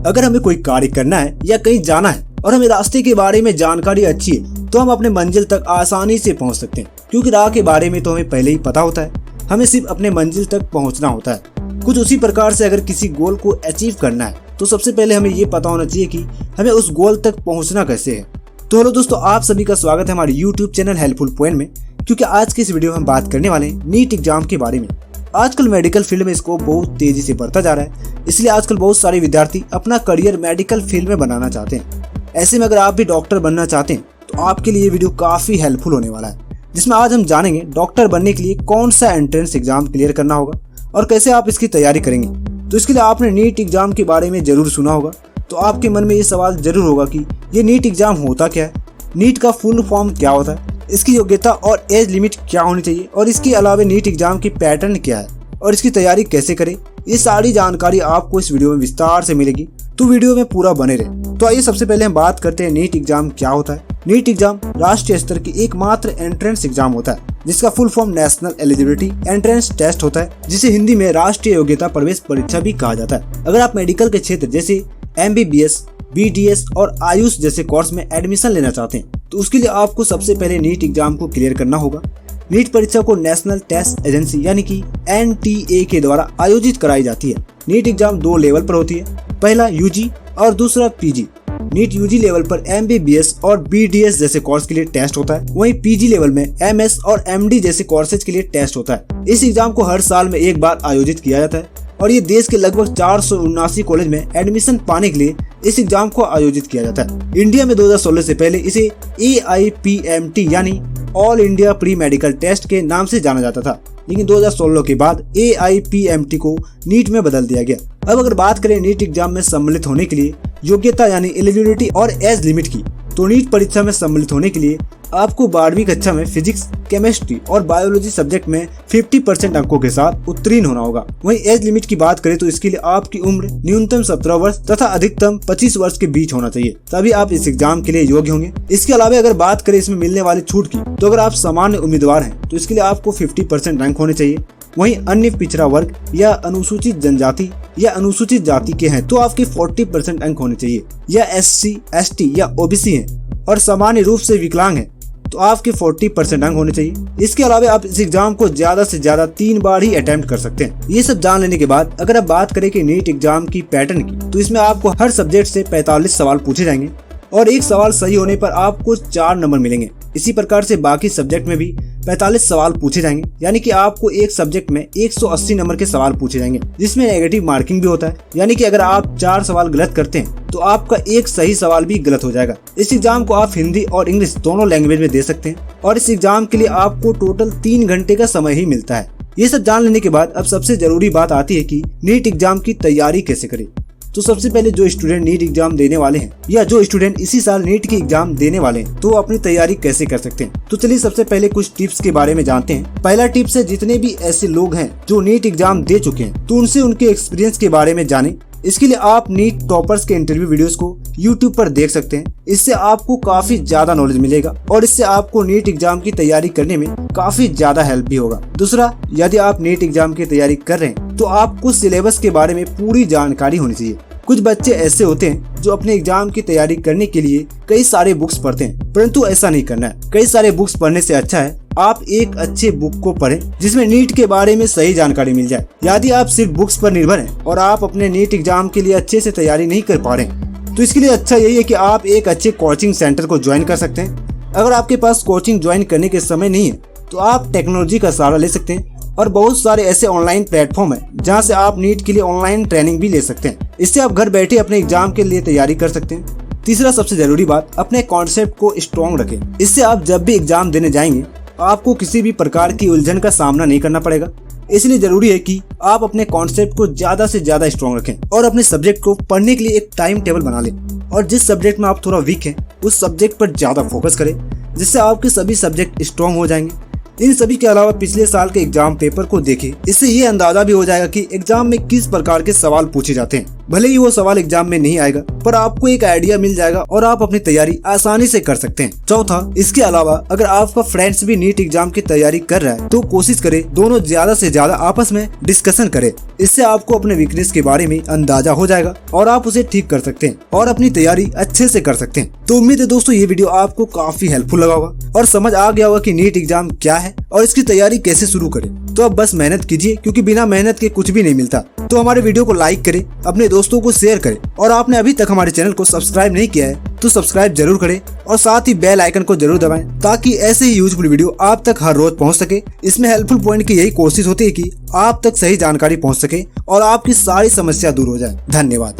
अगर हमें कोई कार्य करना है या कहीं जाना है और हमें रास्ते के बारे में जानकारी अच्छी है तो हम अपने मंजिल तक आसानी से पहुंच सकते हैं, क्योंकि राह के बारे में तो हमें पहले ही पता होता है। हमें सिर्फ अपने मंजिल तक पहुंचना होता है। कुछ उसी प्रकार से अगर किसी गोल को अचीव करना है तो सबसे पहले हमें ये पता होना चाहिए कि हमें उस गोल तक पहुंचना कैसे है। तो हेलो दोस्तों, आप सभी का स्वागत है हमारे YouTube चैनल हेल्पफुल पॉइंट में। क्योंकि आज की इस वीडियो में हम बात करने वाले हैं नीट एग्जाम के बारे में। आजकल मेडिकल फील्ड में स्कोप बहुत तेजी से बढ़ता जा रहा है, इसलिए आजकल बहुत सारे विद्यार्थी अपना करियर मेडिकल फील्ड में बनाना चाहते हैं। ऐसे में अगर आप भी डॉक्टर बनना चाहते हैं तो आपके लिए वीडियो काफी हेल्पफुल होने वाला है, जिसमें आज हम जानेंगे डॉक्टर बनने के लिए कौन सा एंट्रेंस एग्जाम क्लियर करना होगा और कैसे आप इसकी तैयारी करेंगे। तो इसके लिए आपने नीट एग्जाम के बारे में जरूर सुना होगा, तो आपके मन में ये सवाल जरूर होगा कि ये नीट एग्जाम होता क्या है, नीट का फुल फॉर्म क्या होता है, इसकी योग्यता और एज लिमिट क्या होनी चाहिए, और इसके अलावा नीट एग्जाम की पैटर्न क्या है और इसकी तैयारी कैसे करें। ये सारी जानकारी आपको इस वीडियो में विस्तार से मिलेगी, तो वीडियो में पूरा बने रहे। तो आइए सबसे पहले हम बात करते हैं नीट एग्जाम क्या होता है। नीट एग्जाम राष्ट्रीय स्तर की एकमात्र एंट्रेंस एग्जाम होता है, जिसका full form national eligibility entrance test होता है, जिसे हिंदी में राष्ट्रीय योग्यता प्रवेश परीक्षा भी कहा जाता है। अगर आप मेडिकल के क्षेत्र जैसे MBBS, BDS और आयुष जैसे कोर्स में एडमिशन लेना चाहते हैं तो उसके लिए आपको सबसे पहले नीट एग्जाम को क्लियर करना होगा। नीट परीक्षा को नेशनल टेस्ट एजेंसी यानी कि NTA के द्वारा आयोजित कराई जाती है। नीट एग्जाम 2 लेवल पर होती है, पहला UG और दूसरा PG। नीट UG लेवल पर MBBS और BDS जैसे कोर्स के लिए टेस्ट होता है, वहीं PG लेवल में MS और MD जैसे कोर्सेज के लिए टेस्ट होता है। इस एग्जाम को हर साल में एक बार आयोजित किया जाता है और ये देश के लगभग 479 कॉलेज में एडमिशन पाने के लिए इस एग्जाम को आयोजित किया जाता है। इंडिया में 2016 से पहले इसे AIPMT यानी all India pre medical test के नाम से जाना जाता था, लेकिन 2016 के बाद AIPMT को नीट में बदल दिया गया। अब अगर बात करें नीट एग्जाम में सम्मिलित होने के लिए योग्यता यानी एलिजिबिलिटी और एज लिमिट की, तो नीट परीक्षा में सम्मिलित होने के लिए आपको 12वीं कक्षा में फिजिक्स, केमिस्ट्री और बायोलॉजी सब्जेक्ट में 50% अंकों के साथ उत्तीर्ण होना होगा। वहीं एज लिमिट की बात करें तो इसके लिए आपकी उम्र न्यूनतम 17 वर्ष तथा अधिकतम 25 वर्ष के बीच होना चाहिए, तभी आप इस एग्जाम के लिए योग्य होंगे। इसके अलावा अगर बात करें इसमें मिलने वाली छूट की, तो अगर आप सामान्य उम्मीदवार हैं तो इसके लिए आपको 50% रैंक होने चाहिए। वहीं अन्य पिछड़ा वर्ग या अनुसूचित जनजाति या अनुसूचित जाति के हैं तो आपके 40% अंक होने चाहिए, या SC, ST या OBC हैं और सामान्य रूप से विकलांग हैं तो आपके 40% अंक होने चाहिए। इसके अलावा आप इस एग्जाम को ज्यादा से ज्यादा 3 बार ही अटेम्प्ट कर सकते हैं। ये सब जान लेने के बाद अगर आप बात करें कि नीट एग्जाम की पैटर्न की, तो इसमें आपको हर सब्जेक्ट से 45 सवाल पूछे जाएंगे और एक सवाल सही होने पर आपको 4 नंबर मिलेंगे। इसी प्रकार से बाकी सब्जेक्ट में भी 45 सवाल पूछे जाएंगे, यानी कि आपको एक सब्जेक्ट में 180 नंबर के सवाल पूछे जाएंगे, जिसमें नेगेटिव मार्किंग भी होता है, यानी कि अगर आप 4 सवाल गलत करते हैं तो आपका एक सही सवाल भी गलत हो जाएगा। इस एग्जाम को आप हिंदी और इंग्लिश दोनों लैंग्वेज में दे सकते हैं और इस एग्जाम के लिए आपको टोटल 3 घंटे का समय ही मिलता है। ये सब जान लेने के बाद अब सबसे जरूरी बात आती है कि नीट एग्जाम की तैयारी कैसे करें। तो सबसे पहले जो स्टूडेंट नीट एग्जाम देने वाले हैं या जो स्टूडेंट इसी साल नीट की एग्जाम देने वाले हैं तो वो अपनी तैयारी कैसे कर सकते हैं। तो चलिए सबसे पहले कुछ टिप्स के बारे में जानते हैं। पहला टिप्स है, जितने भी ऐसे लोग हैं जो नीट एग्जाम दे चुके हैं तो उनसे उनके एक्सपीरियंस के बारे में जानें। इसके लिए आप नीट टॉपर्स के इंटरव्यू वीडियोस को YouTube पर देख सकते हैं। इससे आपको काफी ज्यादा नॉलेज मिलेगा और इससे आपको नीट एग्जाम की तैयारी करने में काफी ज्यादा हेल्प भी होगा। दूसरा, यदि आप नीट एग्जाम की तैयारी कर रहे हैं तो आपको सिलेबस के बारे में पूरी जानकारी होनी चाहिए। कुछ बच्चे ऐसे होते हैं जो अपने एग्जाम की तैयारी करने के लिए कई सारे बुक्स पढ़ते हैं, परंतु ऐसा नहीं करना है। कई सारे बुक्स पढ़ने से अच्छा है आप एक अच्छे बुक को पढ़ें जिसमें नीट के बारे में सही जानकारी मिल जाए। यदि आप सिर्फ बुक्स पर निर्भर हैं और आप अपने नीट एग्जाम के लिए अच्छे से तैयारी नहीं कर पा रहे हैं तो इसके लिए अच्छा यही है कि आप एक अच्छे कोचिंग सेंटर को ज्वाइन कर सकते हैं। अगर आपके पास कोचिंग ज्वाइन करने के समय नहीं है तो आप टेक्नोलॉजी का सहारा ले सकते हैं और बहुत सारे ऐसे ऑनलाइन प्लेटफॉर्म है जहां से आप नीट के लिए ऑनलाइन ट्रेनिंग भी ले सकते हैं। इससे आप घर बैठे अपने एग्जाम के लिए तैयारी कर सकते हैं। तीसरा सबसे जरूरी बात, अपने कॉन्सेप्ट को स्ट्रॉन्ग रखें। इससे आप जब भी एग्जाम देने जाएंगे आपको किसी भी प्रकार की उलझन का सामना नहीं करना पड़ेगा। इसलिए जरूरी है कि आप अपने कॉन्सेप्ट को ज्यादा से ज्यादा स्ट्रॉन्ग रखें और अपने सब्जेक्ट को पढ़ने के लिए एक टाइम टेबल बना लें और जिस सब्जेक्ट में आप थोड़ा वीक हैं उस सब्जेक्ट पर ज्यादा फोकस करें, जिससे आपके सभी सब्जेक्ट स्ट्रॉन्ग हो जाएंगे। इन सभी के अलावा पिछले साल के एग्जाम पेपर को देखें, इससे ये अंदाजा भी हो जाएगा कि एग्जाम में किस प्रकार के सवाल पूछे जाते हैं। भले ही वो सवाल एग्जाम में नहीं आएगा, पर आपको एक आइडिया मिल जाएगा और आप अपनी तैयारी आसानी से कर सकते हैं। चौथा, इसके अलावा अगर आपका फ्रेंड्स भी नीट एग्जाम की तैयारी कर रहा है तो कोशिश करे दोनों ज्यादा से ज्यादा आपस में डिस्कशन करे। इससे आपको अपने वीकनेस के बारे में अंदाजा हो जाएगा और आप उसे ठीक कर सकते हैं और अपनी तैयारी अच्छे से कर सकते हैं। तो उम्मीद है दोस्तों ये वीडियो आपको काफी हेल्पफुल लगा होगा और समझ आ गया होगा कि नीट एग्जाम क्या है और इसकी तैयारी कैसे शुरू करें। तो अब बस मेहनत कीजिए, क्योंकि बिना मेहनत के कुछ भी नहीं मिलता। तो हमारे वीडियो को लाइक करें, अपने दोस्तों को शेयर करें और आपने अभी तक हमारे चैनल को सब्सक्राइब नहीं किया है तो सब्सक्राइब जरूर करें और साथ ही बेल आइकन को जरूर दबाएं, ताकि ऐसे ही यूजफुल वीडियो आप तक हर रोज पहुंच सके। इसमें हेल्पफुल पॉइंट की यही कोशिश होती है कि आप तक सही जानकारी पहुंच सके और आपकी सारी समस्या दूर हो जाए। धन्यवाद।